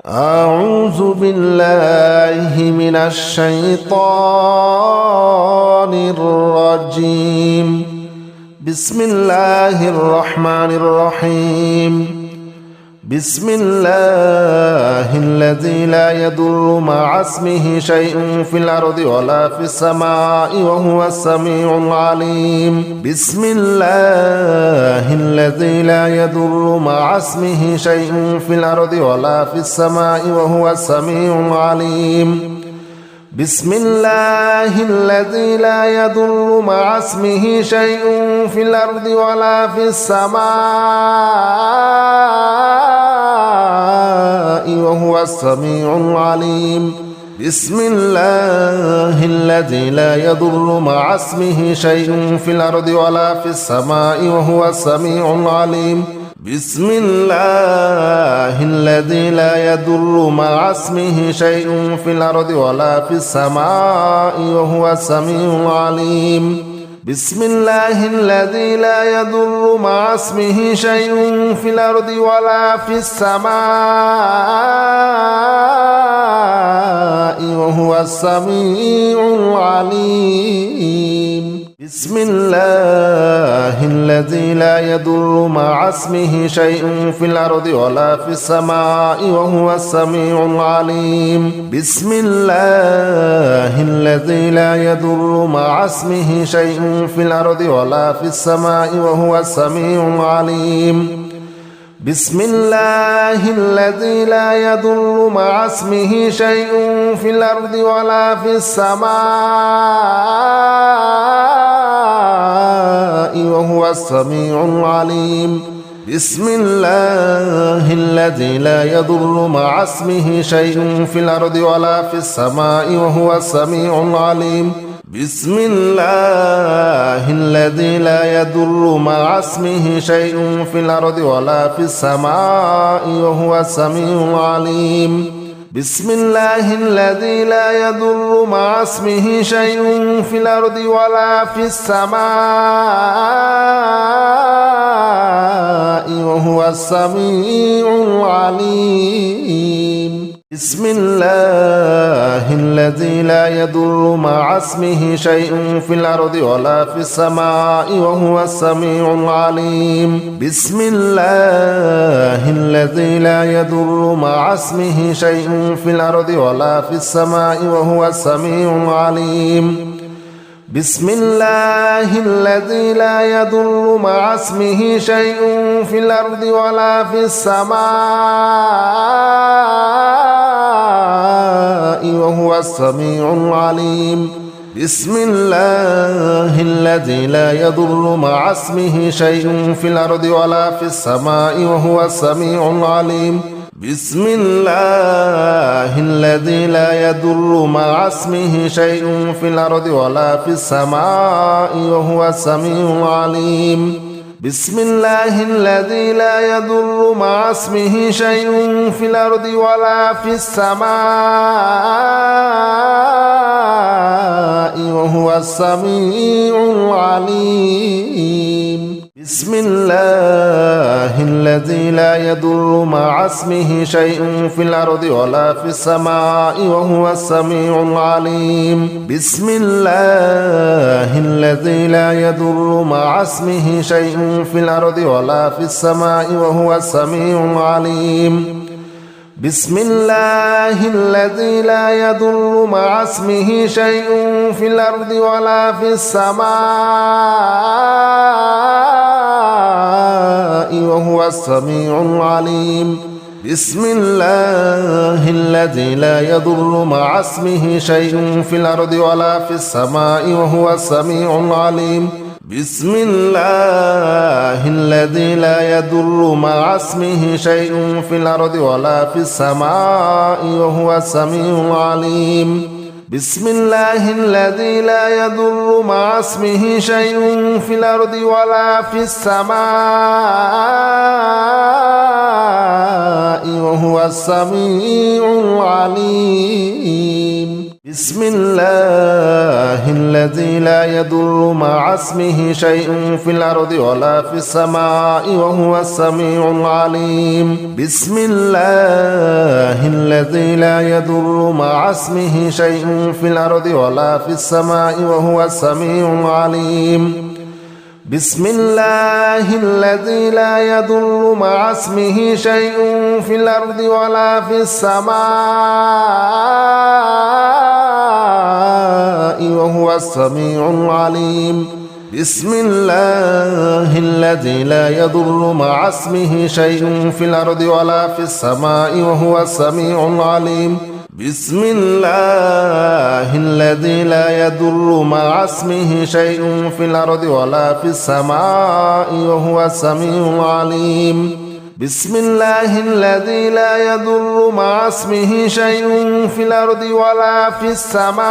أعوذ بالله من الشيطان الرجيم. بسم الله الرحمن الرحيم. بسم الله الذي لا يضر مع اسمه شيء في الأرض ولا في السماء وهو السميع العليم. بسم الله الذي لا يضر مع اسمه شيء في الأرض ولا في السماء وهو السميع العليم. بسم الله الذي لا يضر مع اسمه شيء في الأرض ولا في السماء وهو السميع العليم. بسم الله الذي لا يضر مع اسمه شيء في الأرض ولا في السماء وهو السميع العليم. بسم الله الذي لا يضر مع اسمه شيء في الأرض ولا في السماء وهو السميع العليم. بسم الله الذي لا يضر مع اسمه شيء في الأرض ولا في السماء وهو السميع العليم. بسم الله الذي لا يضر مع اسمه شيء في الأرض ولا في السماء وهو السميع العليم. بسم الله الذي لا يضر مع اسمه شيء في الأرض ولا في السماء وهو السميع العليم. بسم الله الذي لا يضر مع اسمه شيء في الأرض ولا في السماء وهو السميع العليم. بسم الله الذي لا يضر مع اسمه شيء في الأرض ولا في السماء وهو السميع العليم. بسم الله الذي لا يضر مع اسمه شيء في الأرض ولا في السماء وهو السميع العليم. بسم الله الذي لا يضر مع اسمه شيء في الأرض ولا في السماء وهو السميع العليم. بسم الله الذي لا يضر مع اسمه شيء في الأرض ولا في السماء وهو السميع العليم. بسم الله الذي لا يضر مع اسمه شيء في الأرض ولا في السماء وهو السميع العليم. بسم الله الذي لا يضر مع اسمه شيء في الأرض ولا في السماء وهو السميع العليم. بسم الله الذي لا يضر مع اسمه شيء في الأرض ولا في السماء وهو السميع العليم. بسم الله الذي لا يضر مع اسمه شيء في الأرض ولا في السماء وهو السميع العليم. بسم الله الذي لا يضر مع اسمه شيء في الأرض ولا في السماء وهو السميع العليم. بسم الله الذي لا يضر مع اسمه شيء في الأرض ولا في السماء وهو السميع العليم. بسم الله الذي لا يضر مع اسمه شيء في الأرض ولا في السماء وهو السميع العليم. بسم الله الذي لا يضر مع اسمه شيء في الأرض ولا في السماء وهو السميع العليم. بسم الله الذي لا يضر مع اسمه شيء في الأرض ولا في السماء وهو السميع العليم. بسم الله الذي لا يضر مع اسمه شيء في الأرض ولا في السماء وهو السميع العليم. بسم الله الذي لا يضر مع اسمه شيء في الأرض ولا في السماء وهو السميع العليم. بسم الله الذي لا يضر مع اسمه شيء في الأرض ولا في السماء وهو السميع العليم. بسم الله الذي لا يضر مع اسمه شيء في الأرض ولا في السماء وهو السميع العليم بسم الله الذي لا يضر مع اسمه شيء في الأرض ولا في السماء وهو السميع العليم بسم الله الذي لا يضر مع اسمه شيء في الأرض ولا في السماء وهو السميع العليم بسم الله الذي لا يضر مع اسمه شيء في الأرض ولا في السماء وهو السميع العليم بسم الله الذي لا يضر مع اسمه شيء في الأرض ولا في السماء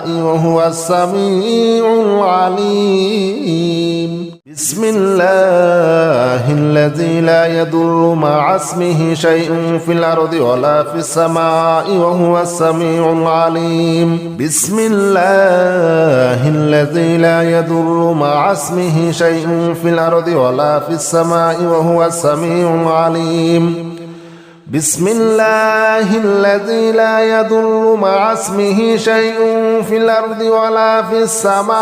وهو السميع العليم بسم الله الذي لا يضر مع اسمه شيء في الأرض ولا في السماء وهو السميع العليم بسم الله الذي لا يضر مع اسمه شيء في الأرض ولا في السماء وهو السميع العليم بسم الله الذي لا يضر مع اسمه شيء في الأرض ولا في السماء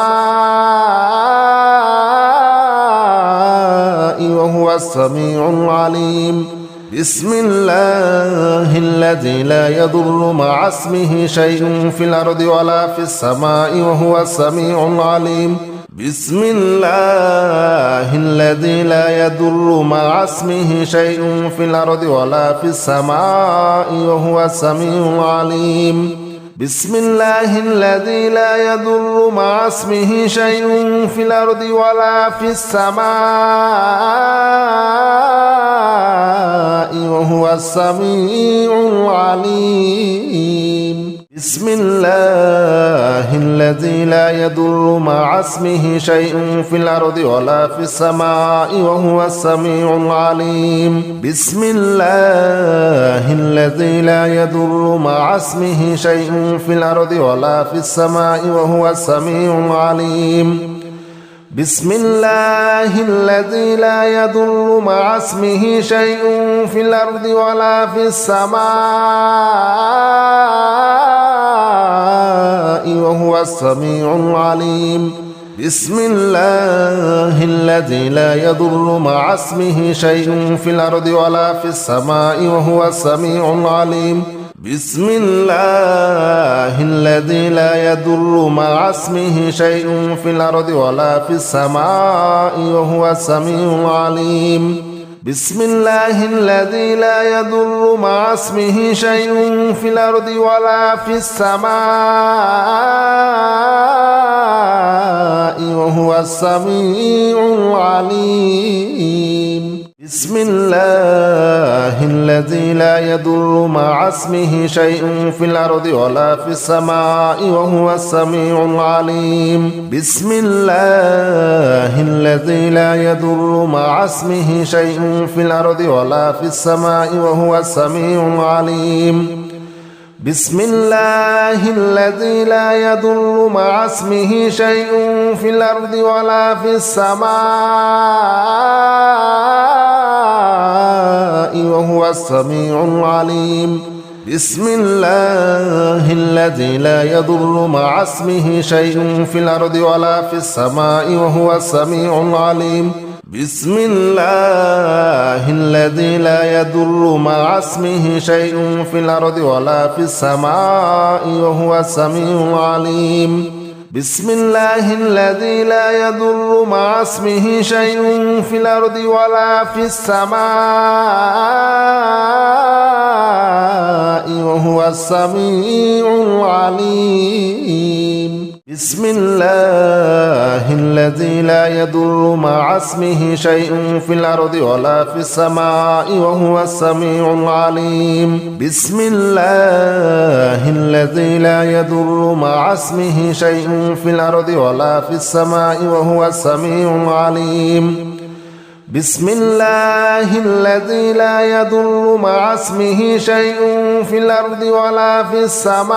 وهو السميع العليم بسم الله الذي لا يضر مع اسمه شيء في الأرض ولا في السماء وهو السميع العليم بسم الله الذي لا يضر مع اسمه شيء في الأرض ولا في السماء وهو السميع العليم بسم الله الذي لا يضر مع اسمه شيء في الأرض ولا في السماء وهو السميع العليم بسم الله الذي لا يضر مع اسمه شيء في الأرض ولا في السماء وهو السميع العليم بسم الله الذي لا يضر مع اسمه شيء في الأرض ولا في السماء وهو السميع العليم بسم الله الذي لا يضر مع اسمه شيء في الأرض ولا في السماء وهو السميع العليم بسم الله الذي لا يضر مع اسمه شيء في الأرض ولا في السماء وهو السميع العليم بسم الله الذي لا يضر مع اسمه شيء في الأرض ولا في السماء وهو السميع العليم بسم الله الذي لا يضر مع اسمه شيء في الأرض ولا في السماء وهو السميع العليم بسم الله الذي لا يضر مع اسمه شيء في الأرض ولا في السماء وهو السميع العليم بسم الله الذي لا يضر مع اسمه شيء في الأرض ولا في السماء وهو السميع العليم بسم الله الذي لا يضر مع اسمه شيء في الأرض ولا في السماء وهو السميع العليم بسم الله الذي لا يضر مع اسمه شيء في الأرض ولا في السماء وهو السميع العليم بسم الله الذي لا يضر مع اسمه شيء في الأرض ولا في السماء وهو السميع العليم بسم الله الذي لا يضر مع اسمه شيء في الأرض ولا في السماء وهو السميع العليم بسم الله الذي لا يضر مع اسمه شيء في الأرض ولا في السماء وهو السميع العليم بسم الله الذي لا يضر مع اسمه شيء في الأرض ولا في السماء وهو السميع العليم بسم الله الذي لا يضر مع اسمه شيء في الأرض ولا في السماء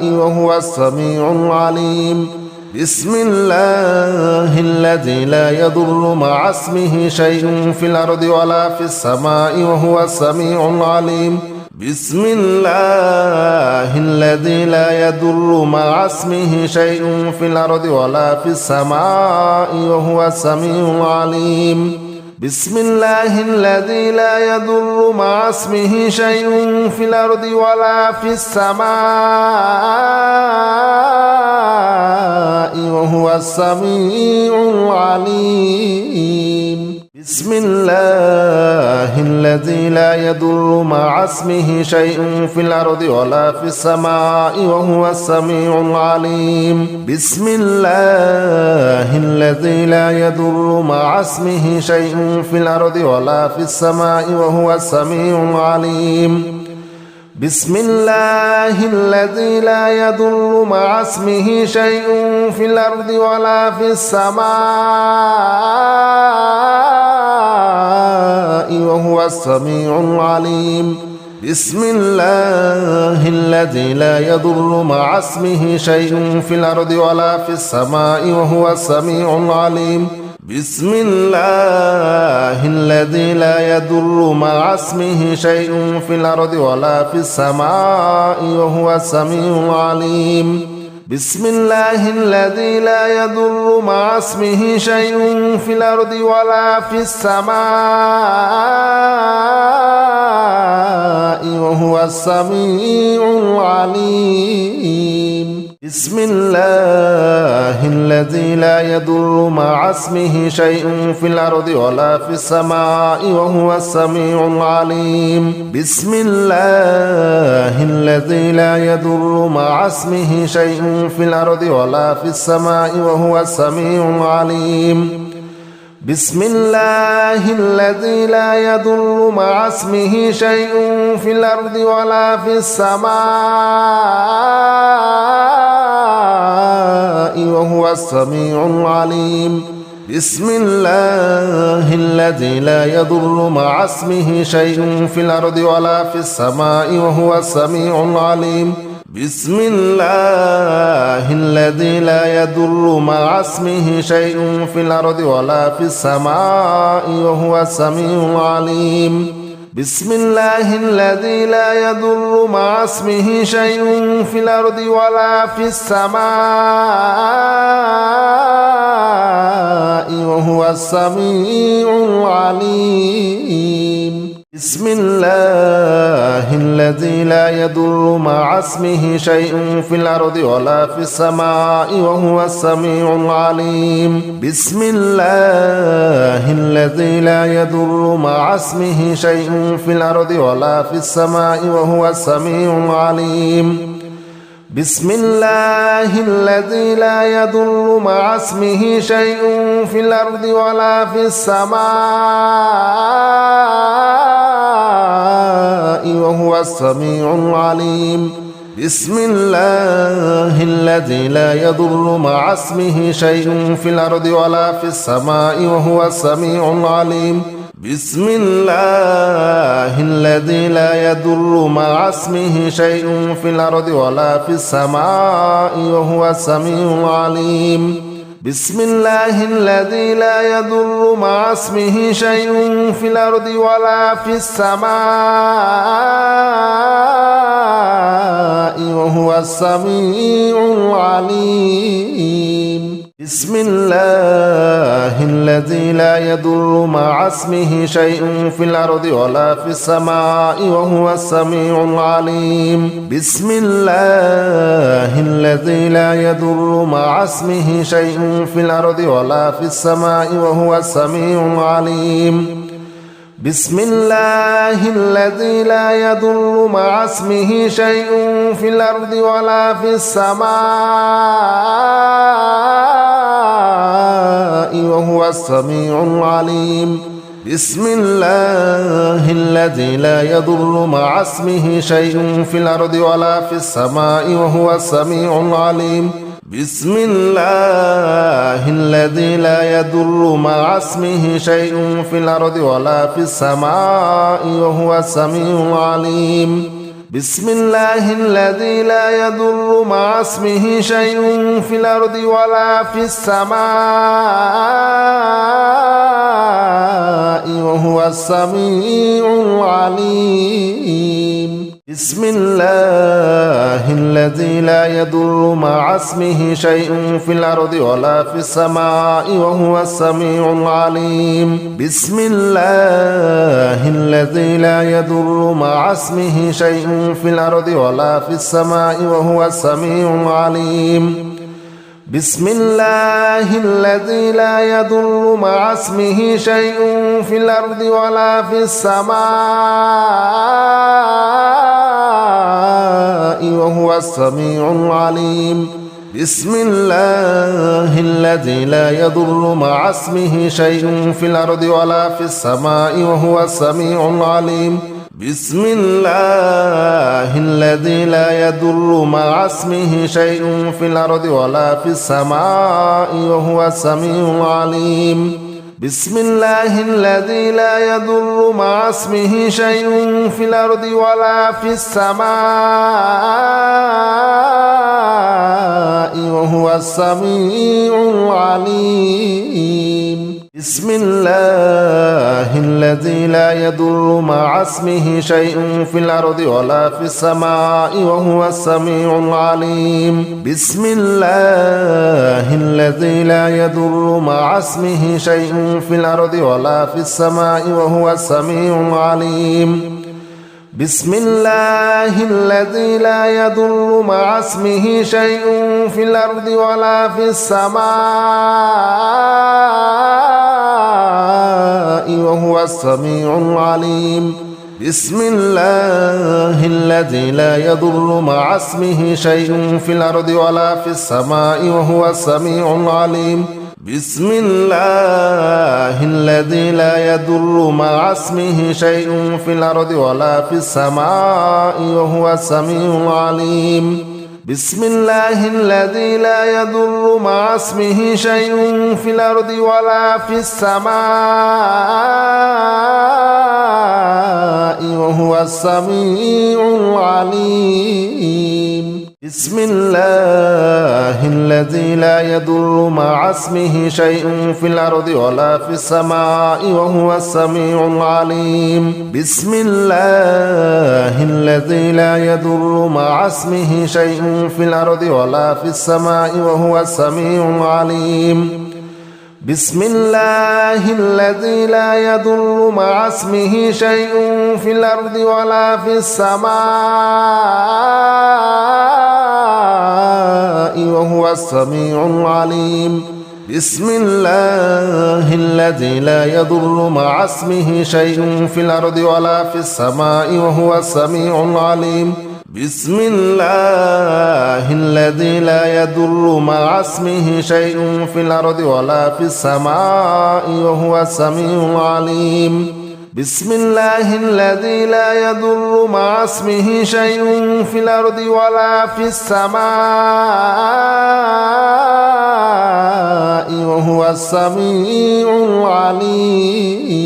وهو السميع العليم بسم الله الذي لا يضر مع اسمه شيء في الأرض ولا في السماء وهو السميع العليم بسم الله الذي لا يضر مع اسمه شيء في الأرض ولا في السماء وهو السميع العليم بسم الله الذي لا يضر مع اسمه شيء في الأرض ولا في السماء وهو السميع العليم بسم الله الذي لا يضر مع اسمه شيء في الأرض ولا في السماء وهو السميع العليم بسم الله الذي لا يضر مع اسمه شيء في الأرض ولا في السماء وهو السميع العليم بسم الله الذي لا يضر مع اسمه شيء في الأرض ولا في السماء وهو السميع العليم بسم الله الذي لا يضر مع اسمه شيء في الأرض ولا في السماء وهو السميع العليم بسم الله الذي لا يضر مع اسمه شيء في الأرض ولا في السماء وهو السميع العليم بسم الله الذي لا يضر مع اسمه شيء في الأرض ولا في السماء وهو السميع العليم بسم الله الذي لا يضر مع اسمه شيء في الأرض ولا في السماء وهو السميع العليم بسم الله الذي لا يضر مع اسمه شيء في الأرض ولا في السماء وهو السميع العليم بسم الله الذي لا يضر مع اسمه شيء في الأرض ولا في السماء وهو السميع العليم بسم الله الذي لا يضر مع اسمه شيء في الأرض ولا في السماء وهو السميع العليم بسم الله الذي لا يضر مع اسمه شيء في الأرض ولا في السماء وهو السميع العليم بسم الله الذي لا يضر مع اسمه شيء في الأرض ولا في السماء وهو السميع العليم بسم الله الذي لا يضر مع اسمه شيء في الأرض ولا في السماء وهو السميع العليم بسم الله الذي لا يضر مع اسمه شيء في الأرض ولا في السماء وهو السميع العليم بسم الله الذي لا يضر مع اسمه شيء في الأرض ولا في السماء وهو السميع العليم بسم الله الذي لا يضر مع اسمه شيء في الأرض ولا في السماء وهو السميع العليم بسم الله الذي لا يضر مع اسمه شيء في الأرض ولا في السماء وهو السميع العليم بسم الله الذي لا يضر مع اسمه شيء في الأرض ولا في السماء وهو السميع العليم بسم الله الذي لا يضر مع اسمه شيء في الأرض ولا في السماء وهو السميع العليم بسم الله الذي لا يضر مع اسمه شيء في الأرض ولا في السماء وهو السميع العليم بسم الله الذي لا يضر مع اسمه شيء في الأرض ولا في السماء وهو السميع العليم بسم الله الذي لا يضر مع اسمه شيء في الأرض ولا في السماء وهو السميع العليم بسم الله الذي لا يضر مع اسمه شيء في الأرض ولا في السماء وهو السميع العليم بسم الله الذي لا يضر مع اسمه شيء في الأرض ولا في السماء وهو السميع العليم بسم الله الذي لا يضر مع اسمه شيء في الأرض ولا في السماء وهو السميع العليم بسم الله الذي لا يضر مع اسمه شيء في الأرض ولا في السماء وهو السميع العليم بسم الله الذي لا يضر مع اسمه شيء في الأرض ولا في السماء وهو السميع العليم بسم الله الذي لا يضر مع اسمه شيء في الأرض ولا في السماء وهو السميع العليم بسم الله الذي لا يضر مع اسمه شيء في الأرض ولا في السماء وهو السميع العليم بسم الله الذي لا يضر مع اسمه شيء في الأرض ولا في السماء وهو السميع العليم بسم الله الذي لا يضر مع اسمه شيء في الأرض ولا في السماء وهو السميع العليم بسم الله الذي لا يضر مع اسمه شيء في الأرض ولا في السماء وهو السميع العليم بسم الله الذي لا يضر مع اسمه شيء في الأرض ولا في السماء وهو السميع العليم بسم الله الذي لا يضر مع اسمه شيء في الأرض ولا في السماء وهو السميع العليم بسم الله الذي لا يضر مع اسمه شيء في الأرض ولا في السماء وهو السميع العليم بسم الله الذي لا يضر مع اسمه شيء في الأرض ولا في السماء وهو السميع العليم بسم الله الذي لا يضر مع اسمه شيء في الأرض ولا في السماء وهو السميع العليم بسم الله الذي لا يضر مع اسمه شيء في الأرض ولا في السماء وهو السميع العليم بسم الله الذي لا يضر مع اسمه شيء في الأرض ولا في السماء وهو السميع العليم بسم الله الذي لا يضر مع اسمه شيء في الأرض ولا في السماء وهو السميع العليم بسم الله الذي لا يضر مع اسمه شيء في الأرض ولا في السماء وهو السميع العليم بسم الله الذي لا يضر مع اسمه شيء في الأرض ولا في السماء وهو السميع العليم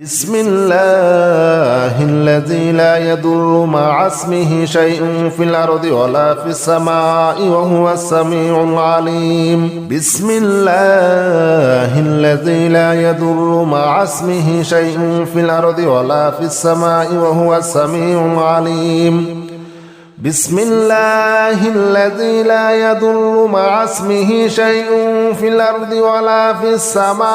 بسم الله الذي لا يضر مع اسمه شيء في الأرض ولا في السماء وهو السميع العليم بسم الله الذي لا يضر مع اسمه شيء في الأرض ولا في السماء وهو السميع العليم بسم الله الذي لا يضر مع اسمه شيء في الأرض ولا في السماء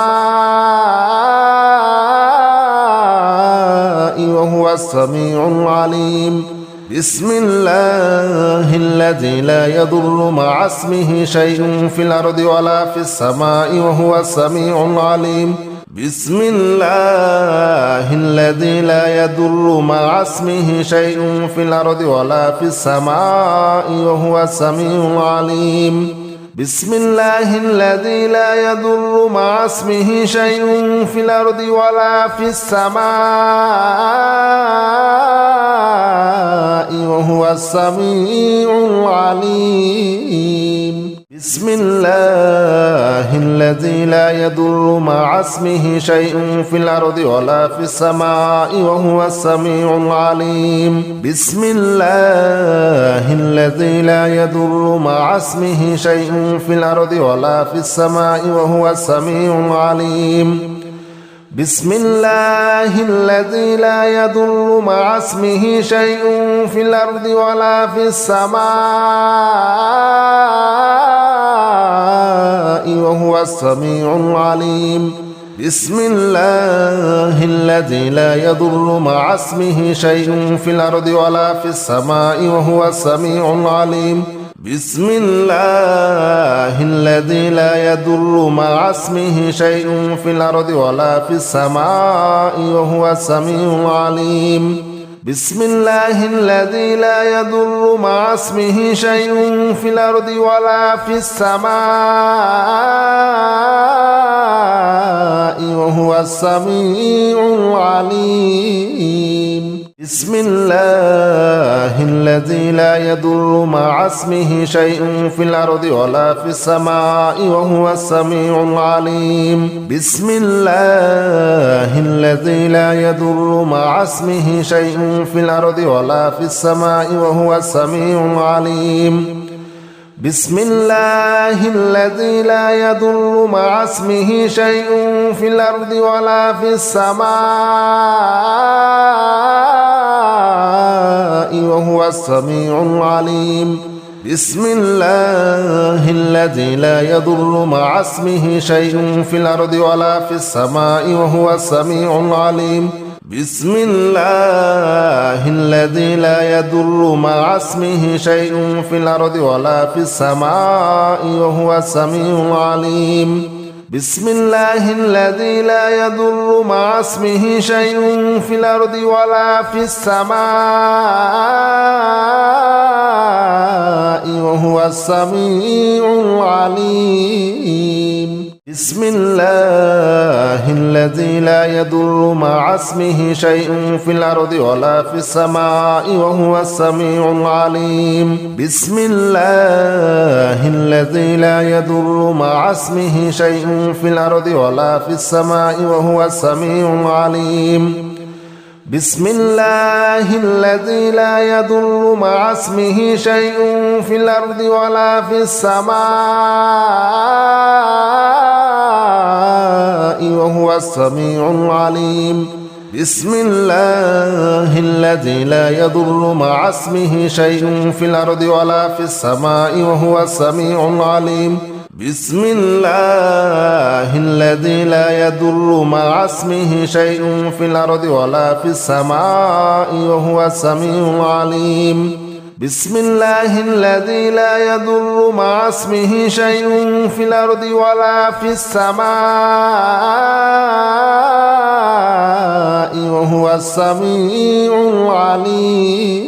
وهو السميع العليم بسم الله الذي لا يضر مع اسمه شيء في الأرض ولا في السماء وهو السميع العليم بسم الله الذي لا يضر مع اسمه شيء في الأرض ولا في السماء وهو السميع العليم بسم الله الذي لا يضر مع اسمه شيء في الأرض ولا في السماء وهو السميع العليم بسم الله الذي لا يضر مع اسمه شيء في الأرض ولا في السماء وهو السميع العليم بسم الله الذي لا يضر مع اسمه شيء في الأرض ولا في السماء وهو السميع العليم بسم الله الذي لا يضر مع اسمه شيء في الأرض ولا في السماء وهو السميع العليم بسم الله الذي لا يضر مع اسمه شيء في الأرض ولا في السماء وهو السميع العليم بسم الله الذي لا يضر مع اسمه شيء في الأرض ولا في السماء وهو السميع العليم بسم الله الذي لا يضر مع اسمه شيء في الأرض ولا في السماء وهو السميع العليم بسم الله الذي لا يضر مع اسمه شيء في الأرض ولا في السماء وهو السميع العليم بسم الله الذي لا يضر مع اسمه شيء في الأرض ولا في السماء وهو السميع العليم بسم الله الذي لا يضر مع اسمه شيء في الأرض ولا في السماء وهو السميع العليم بسم الله الذي لا يضر مع اسمه شيء في الأرض ولا في السماء وهو السميع العليم بسم الله الذي لا يضر مع اسمه شيء في الأرض ولا في السماء وهو السميع العليم بسم الله الذي لا يضر مع اسمه شيء في الأرض ولا في السماء وهو السميع العليم بسم الله الذي لا يضر مع اسمه شيء في الأرض ولا في السماء وهو السميع العليم بسم الله الذي لا يضر مع اسمه شيء في الأرض ولا في السماء وهو السميع العليم بسم الله الذي لا يضر مع اسمه شيء في الأرض ولا في السماء وهو السميع العليم بسم الله الذي لا يضر مع اسمه شيء في الأرض ولا في السماء وهو السميع العليم بسم الله الذي لا يضر مع اسمه شيء في الأرض ولا في السماء وهو السميع العليم بسم الله الذي لا يضر مع اسمه شيء في الأرض ولا في السماء وهو السميع العليم